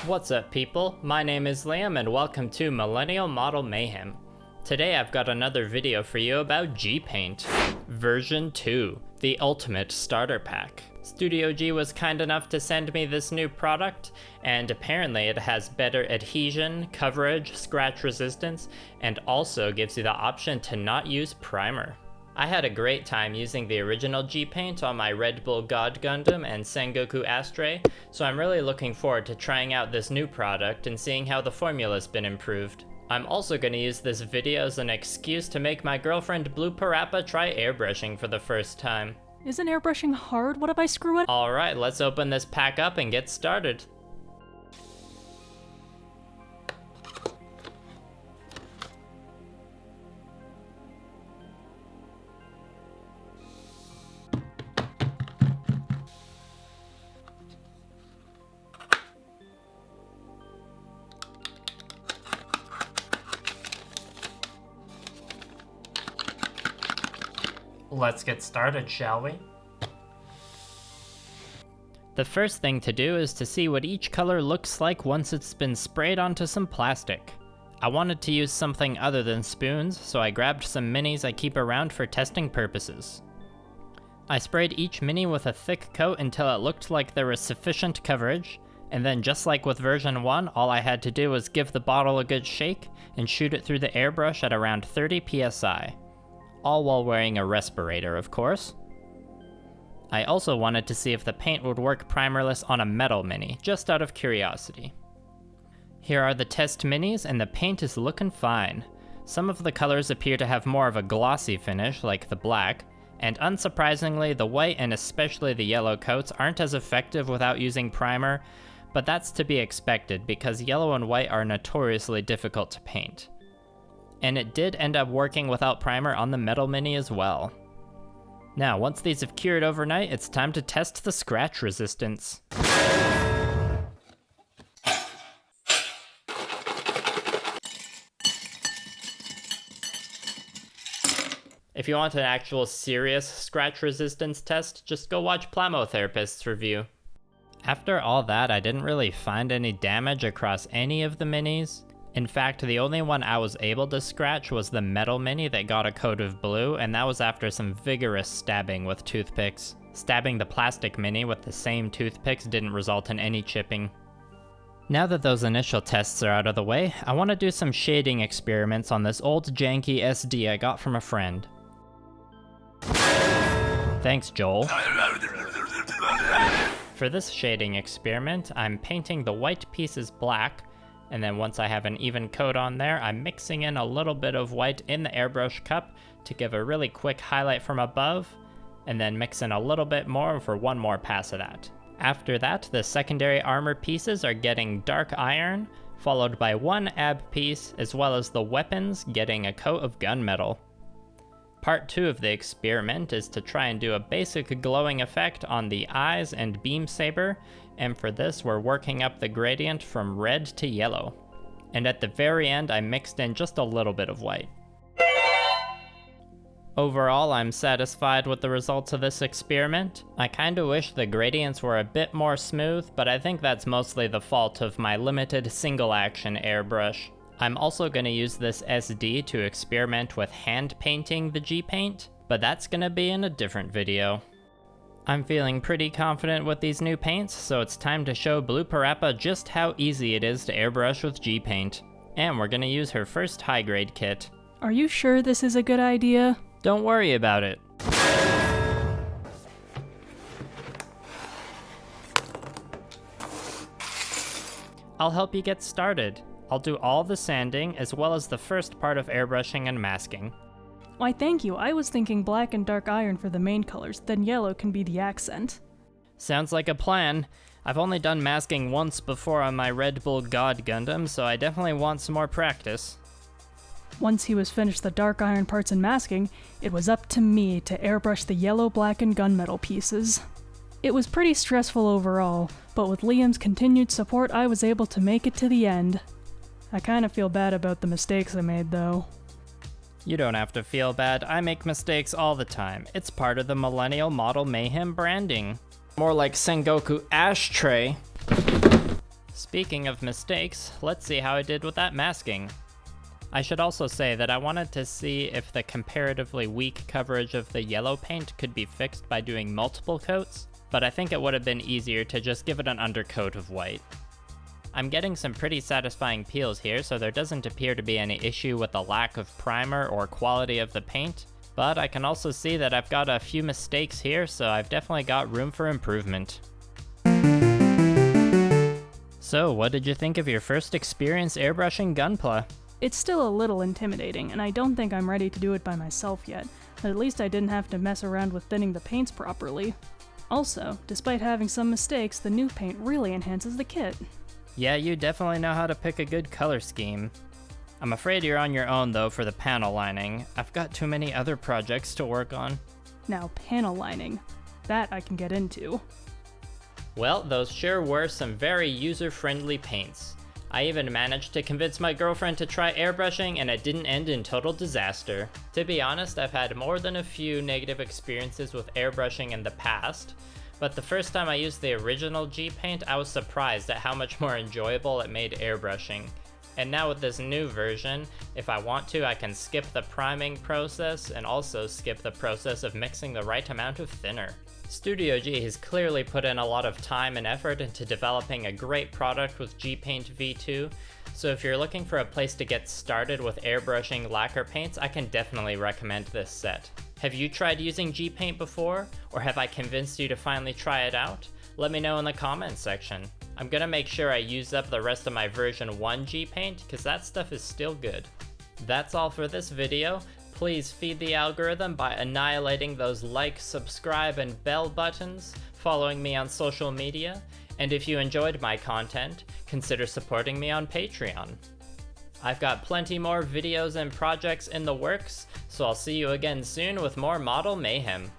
What's up people, my name is Liam and welcome to Millennial Model Mayhem. Today I've got another video for you about GPaint. Version 2, the ultimate starter pack. Studio G was kind enough to send me this new product, and apparently it has better adhesion, coverage, scratch resistance, and also gives you the option to not use primer. I had a great time using the original GPaint on my Red Bull God Gundam and Sengoku Astray, so I'm really looking forward to trying out this new product and seeing how the formula's been improved. I'm also going to use this video as an excuse to make my girlfriend BlueParappa try airbrushing for the first time. Isn't airbrushing hard? What if I screw it? Alright, let's open this pack up and get started. Let's get started, shall we? The first thing to do is to see what each color looks like once it's been sprayed onto some plastic. I wanted to use something other than spoons, so I grabbed some minis I keep around for testing purposes. I sprayed each mini with a thick coat until it looked like there was sufficient coverage, and then just like with version 1, all I had to do was give the bottle a good shake and shoot it through the airbrush at around 30 psi. All while wearing a respirator, of course. I also wanted to see if the paint would work primerless on a metal mini, just out of curiosity. Here are the test minis, and the paint is looking fine. Some of the colors appear to have more of a glossy finish, like the black, and unsurprisingly, the white and especially the yellow coats aren't as effective without using primer, but that's to be expected because yellow and white are notoriously difficult to paint. And it did end up working without primer on the metal mini as well. Now, once these have cured overnight, it's time to test the scratch resistance. If you want an actual serious scratch resistance test, just go watch Plamotherapist's review. After all that, I didn't really find any damage across any of the minis. In fact, the only one I was able to scratch was the metal mini that got a coat of blue, and that was after some vigorous stabbing with toothpicks. Stabbing the plastic mini with the same toothpicks didn't result in any chipping. Now that those initial tests are out of the way, I want to do some shading experiments on this old janky SD I got from a friend. Thanks, Joel. For this shading experiment, I'm painting the white pieces black, and then once I have an even coat on there, I'm mixing in a little bit of white in the airbrush cup to give a really quick highlight from above, and then mix in a little bit more for one more pass of that. After that, the secondary armor pieces are getting dark iron, followed by one AB piece, as well as the weapons getting a coat of gunmetal. Part 2 of the experiment is to try and do a basic glowing effect on the eyes and beam saber, and for this we're working up the gradient from red to yellow. And at the very end I mixed in just a little bit of white. Overall, I'm satisfied with the results of this experiment. I kinda wish the gradients were a bit more smooth, but I think that's mostly the fault of my limited single action airbrush. I'm also going to use this SD to experiment with hand painting the GPaint, but that's going to be in a different video. I'm feeling pretty confident with these new paints, so it's time to show BlueParappa just how easy it is to airbrush with GPaint. And we're going to use her first high-grade kit. Are you sure this is a good idea? Don't worry about it. I'll help you get started. I'll do all the sanding, as well as the first part of airbrushing and masking. Why thank you, I was thinking black and dark iron for the main colors, then yellow can be the accent. Sounds like a plan. I've only done masking once before on my Red Bull God Gundam, so I definitely want some more practice. Once he was finished the dark iron parts and masking, it was up to me to airbrush the yellow, black, and gunmetal pieces. It was pretty stressful overall, but with Liam's continued support I was able to make it to the end. I kinda feel bad about the mistakes I made though. You don't have to feel bad, I make mistakes all the time. It's part of the Millennial Model Mayhem branding. More like Sengoku Ashtray. Speaking of mistakes, let's see how I did with that masking. I should also say that I wanted to see if the comparatively weak coverage of the yellow paint could be fixed by doing multiple coats, but I think it would have been easier to just give it an undercoat of white. I'm getting some pretty satisfying peels here, so there doesn't appear to be any issue with the lack of primer or quality of the paint, but I can also see that I've got a few mistakes here, so I've definitely got room for improvement. So, what did you think of your first experience airbrushing Gunpla? It's still a little intimidating, and I don't think I'm ready to do it by myself yet, but at least I didn't have to mess around with thinning the paints properly. Also, despite having some mistakes, the new paint really enhances the kit. Yeah, you definitely know how to pick a good color scheme. I'm afraid you're on your own though for the panel lining. I've got too many other projects to work on. Now, panel lining. That I can get into. Well, those sure were some very user-friendly paints. I even managed to convince my girlfriend to try airbrushing and it didn't end in total disaster. To be honest, I've had more than a few negative experiences with airbrushing in the past, but the first time I used the original GPaint, I was surprised at how much more enjoyable it made airbrushing. And now with this new version, if I want to, I can skip the priming process and also skip the process of mixing the right amount of thinner. Studio G has clearly put in a lot of time and effort into developing a great product with GPaint V2, so if you're looking for a place to get started with airbrushing lacquer paints, I can definitely recommend this set. Have you tried using GPaint before, or have I convinced you to finally try it out? Let me know in the comments section. I'm gonna make sure I use up the rest of my version 1 GPaint, cause that stuff is still good. That's all for this video. Please feed the algorithm by annihilating those like, subscribe, and bell buttons, following me on social media, and if you enjoyed my content, consider supporting me on Patreon. I've got plenty more videos and projects in the works, so I'll see you again soon with more Model Mayhem.